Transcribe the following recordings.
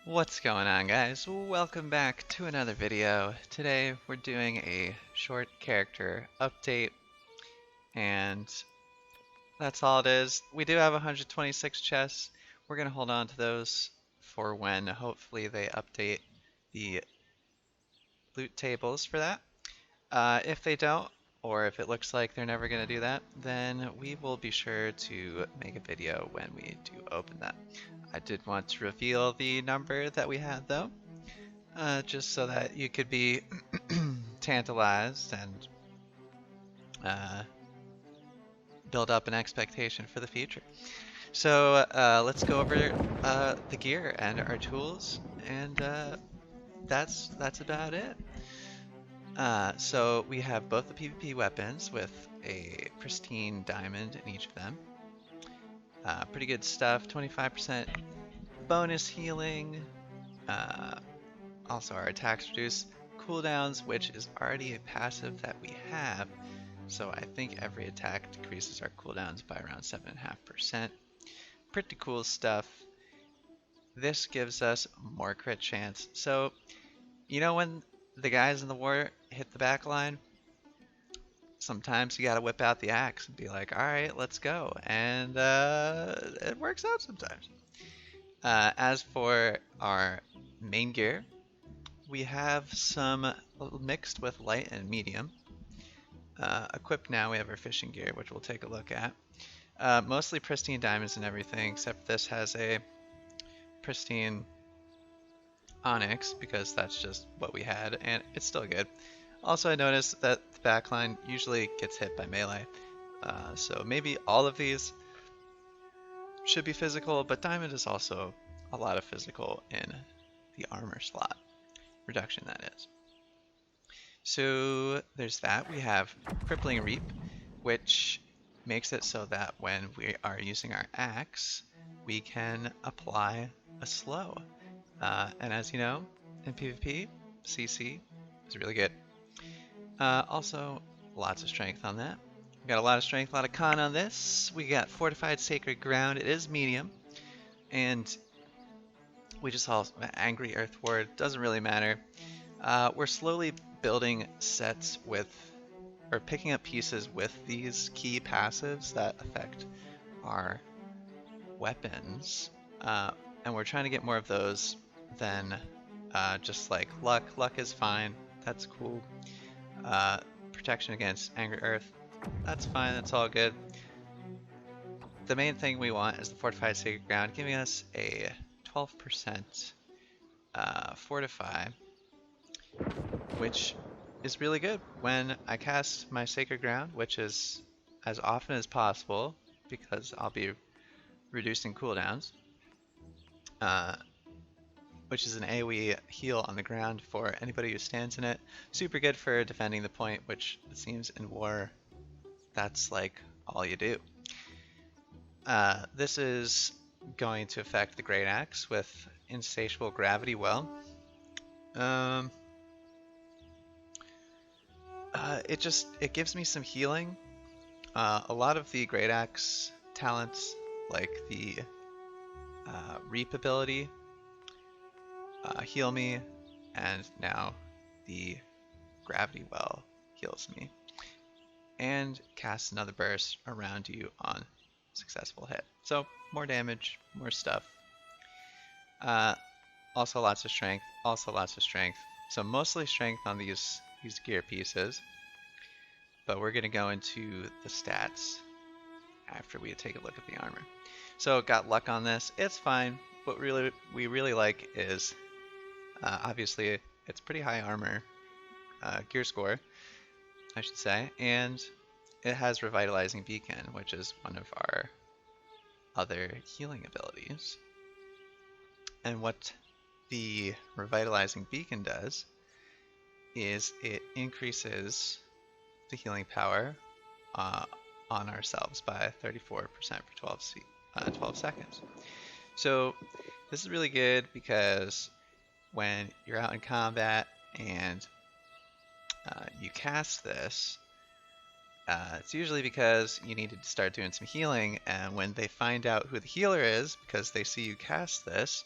What's going on, guys? Welcome back to another video. Today we're doing a short character update, and that's all it is. We do have 126 chests. We're going to hold on to those for when hopefully they update the loot tables for that. If they don't, or if it looks like they're never going to do that, then we will be sure to make a video when we do open that. I did want to reveal the number that we had though, just so that you could be tantalized and uh, build up an expectation for the future. So let's go over the gear and our tools, and that's about it. So we have both the PvP weapons with a pristine diamond in each of them. Pretty good stuff. 25% bonus healing. Uh, Also, our attacks reduce cooldowns, which is already a passive that we have. So I think every attack decreases our cooldowns by around 7.5%. Pretty cool stuff. This gives us more crit chance. So, you know when the guys in the war hit the back line, sometimes you gotta whip out the axe and be like, alright, let's go. And it works out sometimes. As for our main gear, we have some mixed with light and medium. Equipped now, we have our fishing gear, which we'll take a look at. Mostly pristine diamonds and everything, except this has a pristine onyx, because that's just what we had, and it's still good. Also, I noticed that the backline usually gets hit by melee, so maybe all of these should be physical, but diamond is also a lot of physical in the armor slot. Reduction, that is. So there's that. We have Crippling Reap, which makes it so that when we are using our axe, we can apply a slow. And as you know, in PvP, CC is really good. Also, lots of strength on that. We got a lot of strength, a lot of con on this. We got Fortified Sacred Ground. It is medium. And we just saw Angry Earth Ward. Doesn't really matter. We're slowly building sets with, or picking up pieces with these key passives that affect our weapons. And we're trying to get more of those than just like luck. Luck is fine. That's cool. Protection against Angry Earth. That's fine. That's all good. The main thing we want is the Fortified Sacred Ground, giving us a 12% fortify, which is really good when I cast my Sacred Ground, which is as often as possible because I'll be reducing cooldowns, which is an AoE heal on the ground for anybody who stands in it. Super good for defending the point, which it seems in war that's like all you do. This is going to affect the Great Axe with Insatiable Gravity well. It gives me some healing. A lot of the Great Axe talents, like the Reap ability, heal me, and now the Gravity well heals me. And casts another burst around you on successful hit. So more damage, more stuff. Also lots of strength, So mostly strength on these gear pieces. But we're gonna go into the stats after we take a look at the armor. So got luck on this, it's fine. What we really like is, obviously it's pretty high armor, gear score, I should say, and it has Revitalizing Beacon, which is one of our other healing abilities. And what the Revitalizing Beacon does is it increases the healing power on ourselves by 34% for 12 seconds. So this is really good because when you're out in combat and you cast this, it's usually because you need to start doing some healing, and when they find out who the healer is, because they see you cast this,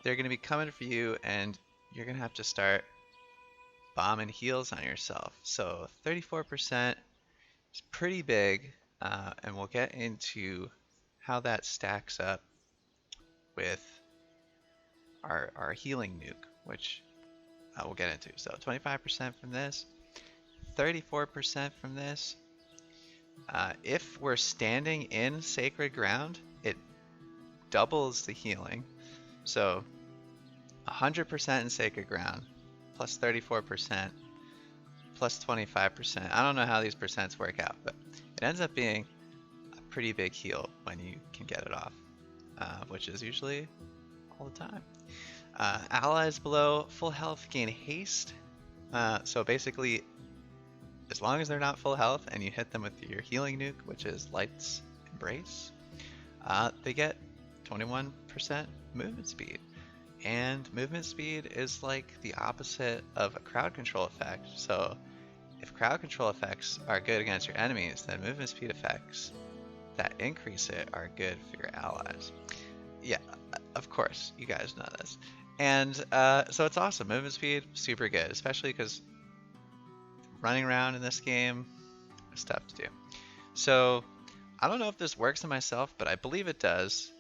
they're going to be coming for you, and you're going to have to start bombing heals on yourself. So 34% is pretty big, and we'll get into how that stacks up with our healing nuke, which we'll get into. So 25% from this, 34% from this. If we're standing in sacred ground, it doubles the healing. So 100% in sacred ground, plus 34%, plus 25%. I don't know how these percents work out, but it ends up being a pretty big heal when you can get it off, which is usually all the time. Allies below full health gain haste. So basically, as long as they're not full health and you hit them with your healing nuke, which is Light's Embrace, they get 21% movement speed. And movement speed is like the opposite of a crowd control effect. So if crowd control effects are good against your enemies, then movement speed effects that increase it are good for your allies. Yeah, of course, you guys know this. And so it's awesome. Movement speed, super good, especially because running around in this game is tough to do. So I don't know if this works on myself, but I believe it does.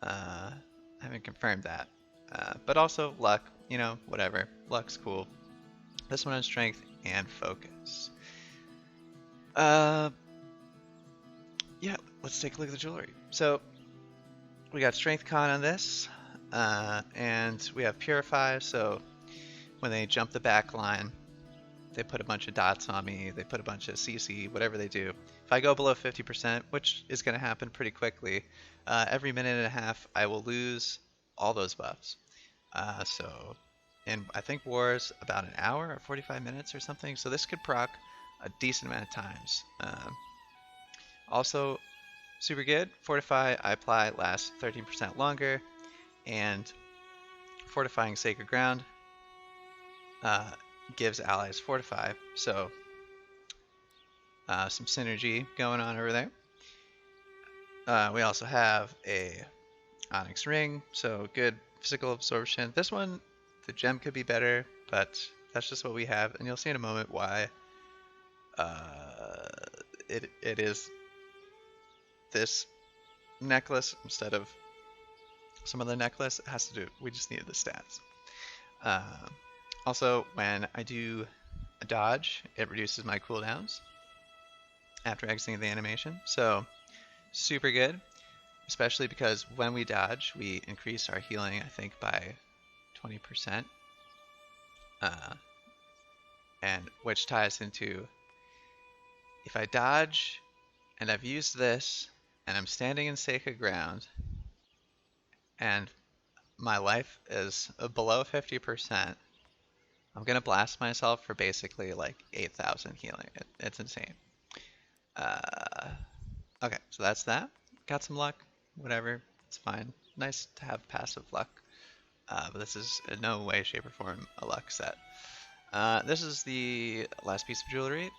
I haven't confirmed that. But also luck, you know, whatever. Luck's cool. This one has strength and focus. Yeah, let's take a look at the jewelry. So we got strength con on this, and we have purify. So when they jump the back line, they put a bunch of dots on me, they put a bunch of CC, whatever they do. If I go below 50%, which is going to happen pretty quickly, every minute and a half I will lose all those buffs. So in, I think, wars about an hour or 45 minutes or something, so this could proc a decent amount of times. Also, super good, Fortify, I apply, lasts 13% longer, and Fortifying Sacred Ground gives allies Fortify, so some synergy going on over there. We also have a Onyx Ring, so good physical absorption. This one, the gem could be better, but that's just what we have, and you'll see in a moment why it is this necklace instead of some other necklace. It has to do, we just needed the stats. Also, when I do a dodge, it reduces my cooldowns after exiting the animation, so super good, especially because when we dodge, we increase our healing, I think, by 20%, and which ties into, if I dodge and I've used this and I'm standing in sacred ground and my life is below 50%, I'm gonna blast myself for basically like 8,000 healing. It's insane. Okay, so that's that. Got some luck, whatever, it's fine. Nice to have passive luck, but this is in no way, shape, or form a luck set. This is the last piece of jewelry.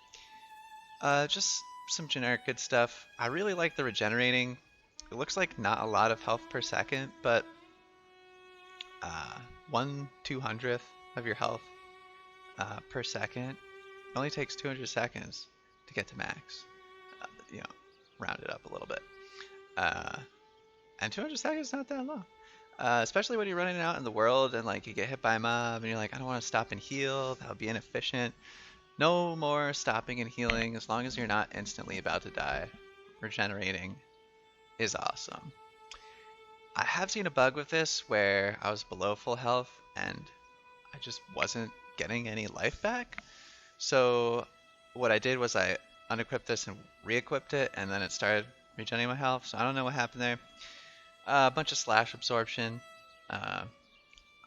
Just some generic good stuff. I really like the regenerating. It looks like not a lot of health per second, but 1/200th of your health per second. It only takes 200 seconds to get to max. You know, round it up a little bit. And 200 seconds is not that long. Especially when you're running out in the world and like you get hit by a mob and you're like, I don't want to stop and heal, that would be inefficient. No more stopping and healing as long as you're not instantly about to die. Regenerating is awesome. I have seen a bug with this where I was below full health and I just wasn't getting any life back. So what I did was I unequipped this and re-equipped it, and then it started regenerating my health. So I don't know what happened there. A bunch of slash absorption. A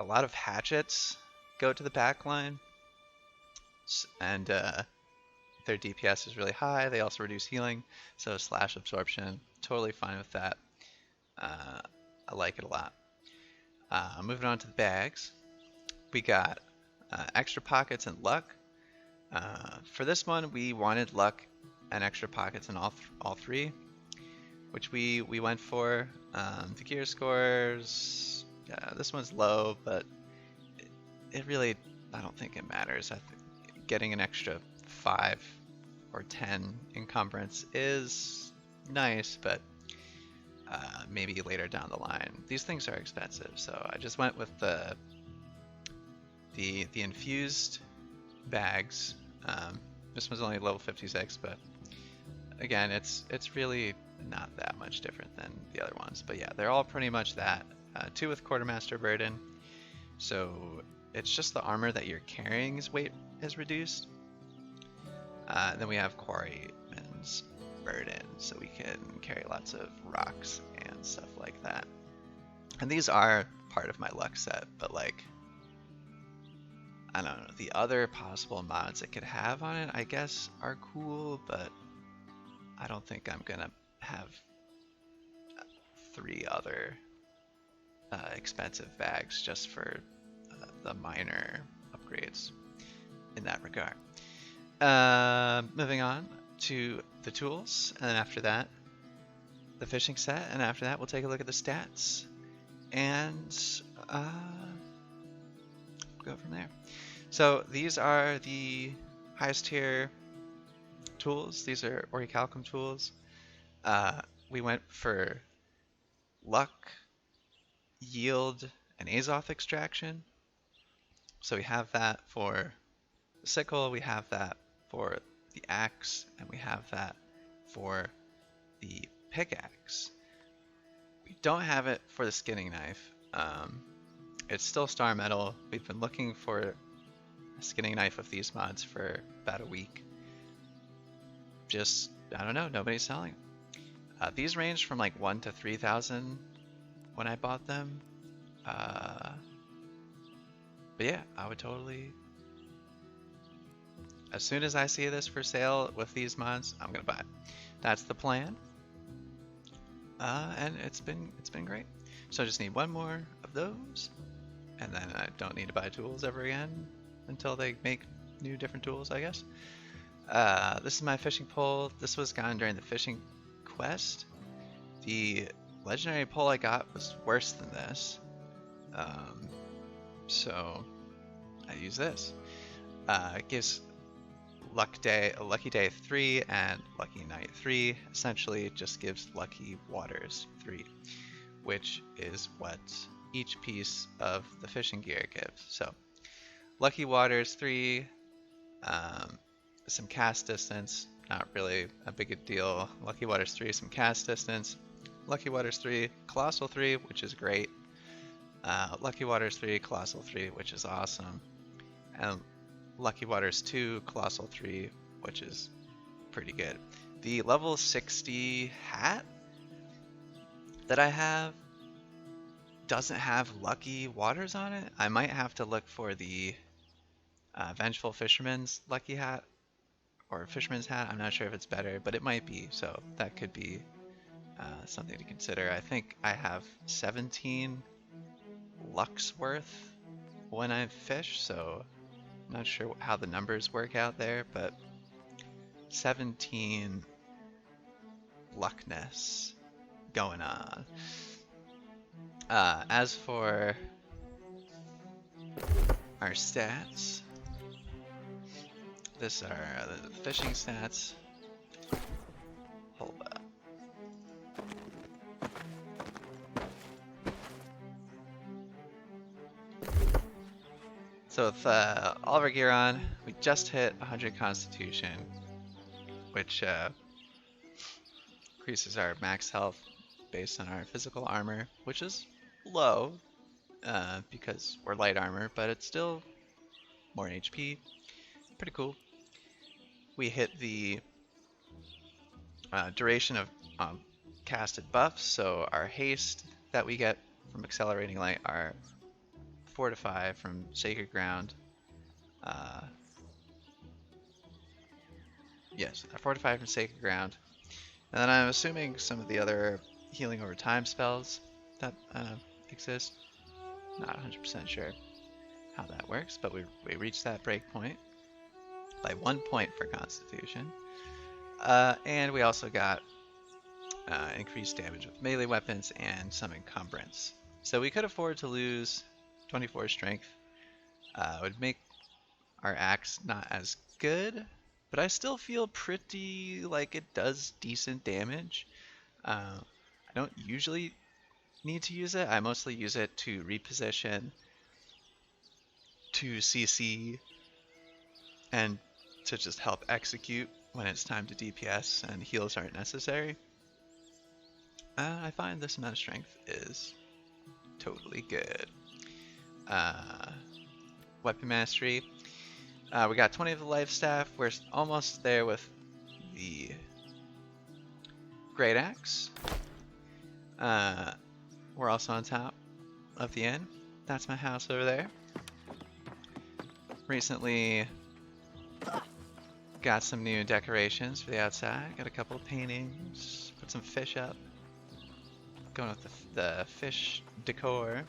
lot of hatchets go to the back line, and their DPS is really high. They also reduce healing, so slash absorption, totally fine with that. I like it a lot. Moving on to the bags, we got extra pockets and luck. For this one, we wanted luck and extra pockets in all three, which we went for. The gear scores This one's low, but it really, I don't think it matters. I think getting an extra 5 or 10 encumbrance is nice, but maybe later down the line. These things are expensive, so I just went with the infused bags. This one's only level 56, but again, it's really not that much different than the other ones. But yeah, they're all pretty much that. 2 with Quartermaster Burden, so it's just the armor that you're carrying's weight is reduced. Then we have Quarryman's Burden, so we can carry lots of rocks and stuff like that. And these are part of my luck set, but like, I don't know, the other possible mods it could have on it, I guess, are cool, but I don't think I'm gonna have 3 other expensive bags just for the minor upgrades in that regard. Moving on to the tools, and then after that, the fishing set, and after that, we'll take a look at the stats, and go from there. So these are the highest tier tools. These are Orichalcum tools. We went for luck, yield, and Azoth extraction. So we have that for the sickle, we have that for the axe, and we have that for the pickaxe. We don't have it for the skinning knife. It's still star metal. We've been looking for a skinning knife with these mods for about a week. Just, I don't know, nobody's selling. These range from like 1 to 3,000 when I bought them. But yeah, I would totally, as soon as I see this for sale with these mods, I'm gonna buy it. That's the plan. And it's been great. So I just need 1 more of those, and then I don't need to buy tools ever again until they make new different tools, I guess. This is my fishing pole. This was gotten during the fishing quest. The legendary pole I got was worse than this. So I use this. It gives lucky day 3 and lucky night 3. Essentially, it just gives lucky waters 3, which is what each piece of the fishing gear gives. So lucky waters 3, some cast distance, not really a big deal. Lucky waters 3, some cast distance. Lucky waters 3, colossal 3, which is great. Lucky waters 3, colossal 3, which is awesome. And Lucky Waters 2, Colossal 3, which is pretty good. The level 60 hat that I have doesn't have Lucky Waters on it. I might have to look for the Vengeful Fisherman's Lucky Hat or Fisherman's Hat. I'm not sure if it's better, but it might be, so that could be something to consider. I think I have 17 Lux worth when I fish, so I'm not sure how the numbers work out there, but 17 luckness going on. As for our stats, this are the fishing stats. Hold up. So with all of our gear on, we just hit 100 Constitution, which increases our max health based on our physical armor, which is low because we're light armor, but it's still more HP. Pretty cool. We hit the duration of casted buffs, so our haste that we get from Accelerating Light are 4 to 5 from Sacred Ground. Yes, 4 to 5 from Sacred Ground. And then I'm assuming some of the other healing over time spells that exist. Not 100% sure how that works, but we reached that break point by 1 point for Constitution. And we also got increased damage with melee weapons and some encumbrance. So we could afford to lose 24 strength. It would make our axe not as good, but I still feel pretty like it does decent damage. I don't usually need to use it. I mostly use it to reposition, to CC, and to just help execute when it's time to DPS and heals aren't necessary. I find this amount of strength is totally good. Weapon mastery. We got 20 of the life staff. We're almost there with the great axe. We're also on top of the inn. That's my house over there. Recently got some new decorations for the outside. Got a couple of paintings. Put some fish up. Going with the fish decor.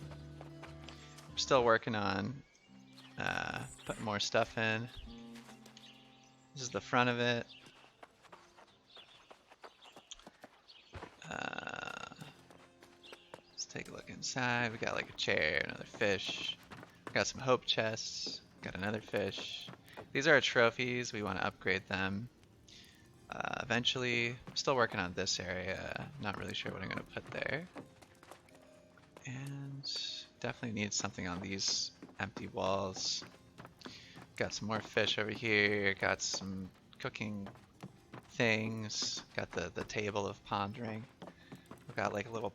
We're still working on putting more stuff in. This is the front of it. Let's take a look inside. We got like a chair, another fish. Got some hope chests. Got another fish. These are our trophies. We want to upgrade them. Eventually, I'm still working on this area. Not really sure what I'm going to put there. And definitely need something on these empty walls. Got some more fish over here. Got some cooking things. Got the table of pondering. We've got like a little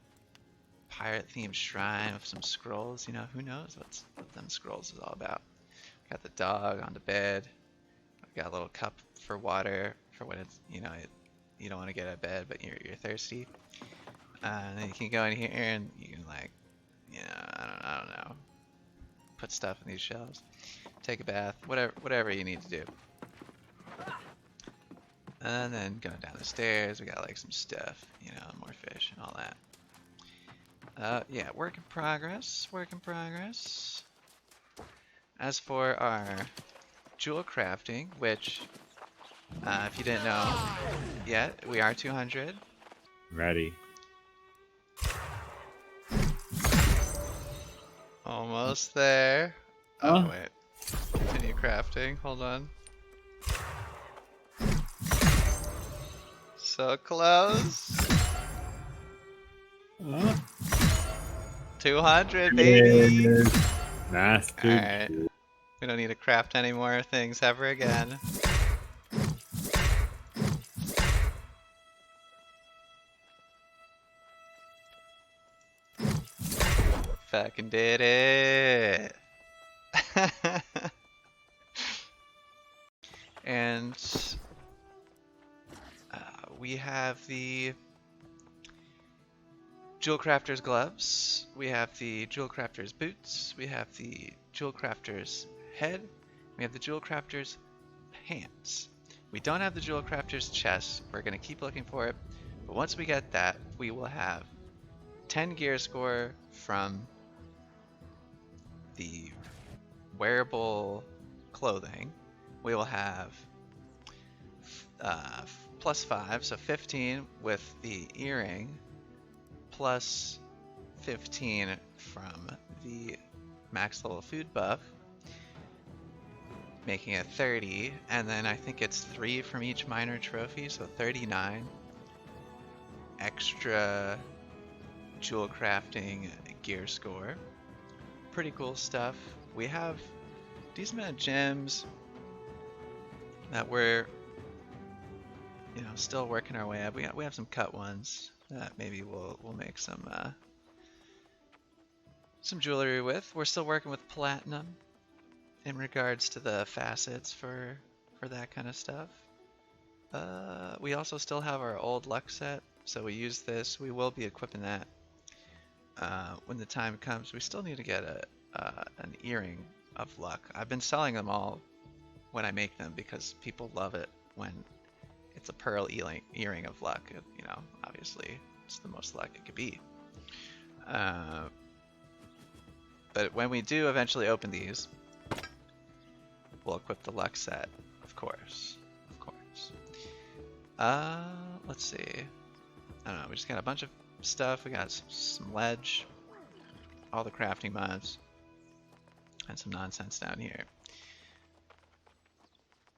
pirate-themed shrine with some scrolls. You know, who knows what them scrolls is all about. Got the dog on the bed. We've got a little cup for water for when it's, you know, you don't want to get out of bed, but you're thirsty. And then you can go in here and you can like, you know, I don't know, put stuff in these shelves, take a bath, whatever you need to do. And then going down the stairs, we got like some stuff, you know, more fish and all that. Yeah, work in progress, work in progress. As for our jewel crafting, which, if you didn't know yet, we are 200. Ready. Almost there. Oh, wait. Continue crafting. Hold on. So close. 200, baby. Yes. Master. Alright. We don't need to craft any more things ever again. Fucking did it. And we have the Jewel Crafter's gloves, we have the Jewel Crafter's boots, we have the Jewel Crafter's head, we have the Jewel Crafter's hands. We don't have the Jewel Crafter's chest. We're going to keep looking for it, but once we get that, we will have 10 gear score from the wearable clothing. We will have +5, so 15 with the earring, plus 15 from the max level food buff, making it 30, and then I think it's 3 from each minor trophy, so 39 extra jewel crafting gear score. Pretty cool stuff. We have a decent amount of gems that we're, you know, still working our way up. We have some cut ones that maybe we'll make some jewelry with. We're still working with platinum in regards to the facets for that kind of stuff. We also still have our old luck set, so we use this. We will be equipping that when the time comes. We still need to get an earring of luck. I've been selling them all when I make them because people love it when it's a pearl earring of luck. You know, obviously it's the most luck it could be. But when we do eventually open these, we'll equip the luck set, of course. Of course. Let's see. I don't know, we just got a bunch of stuff. We got some ledge. all the crafting mods, and some nonsense down here.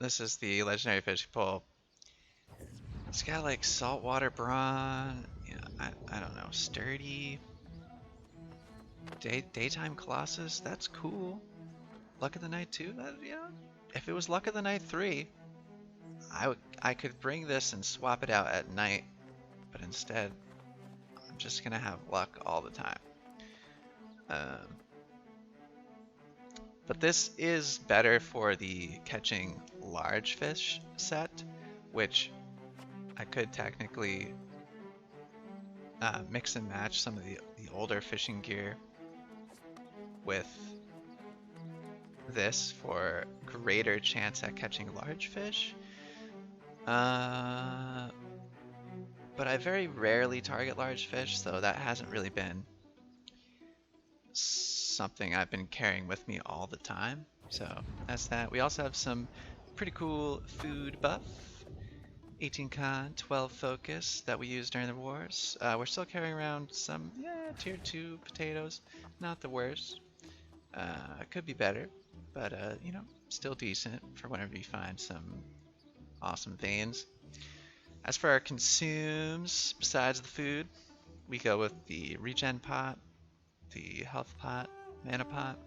This is the legendary fishing pole. It's got like saltwater brawn, I don't know, sturdy, daytime colossus. That's cool. Luck of the Night 2. That, if it was Luck of the Night 3, I could bring this and swap it out at night, but instead I'm just gonna have luck all the time. But this is better for the catching large fish set, which I could technically mix and match some of the older fishing gear with this for greater chance at catching large fish. But I very rarely target large fish, so that hasn't really been something I've been carrying with me all the time. So that's that. We also have some pretty cool food buff. 18 con, 12 focus that we used during the wars. We're still carrying around some, tier 2 potatoes. Not the worst. Could be better, but still decent for whenever you find some awesome veins. As for our consumes, besides the food, we go with the regen pot, the health pot, mana pot.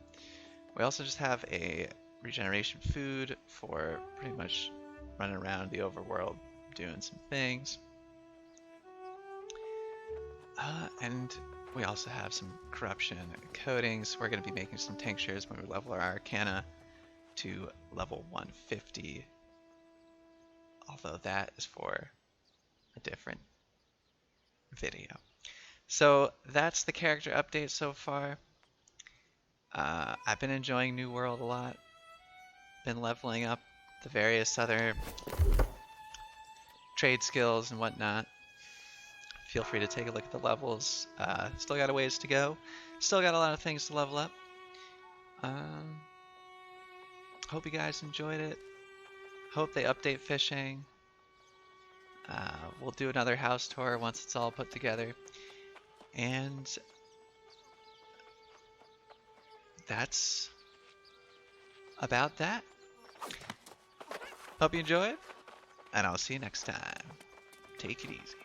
We also just have a regeneration food for pretty much running around the overworld doing some things. And we also have some corruption coatings. We're going to be making some tinctures when we level our arcana to level 150. Although that is for a different video. So that's the character update so far. I've been enjoying New World a lot. Been leveling up the various other trade skills and whatnot. Feel free to take a look at the levels. Still got a ways to go. Still got a lot of things to level up. Hope you guys enjoyed it. Hope they update fishing. We'll do another house tour once it's all put together. And that's about that. Hope you enjoyed, and I'll see you next time. Take it easy.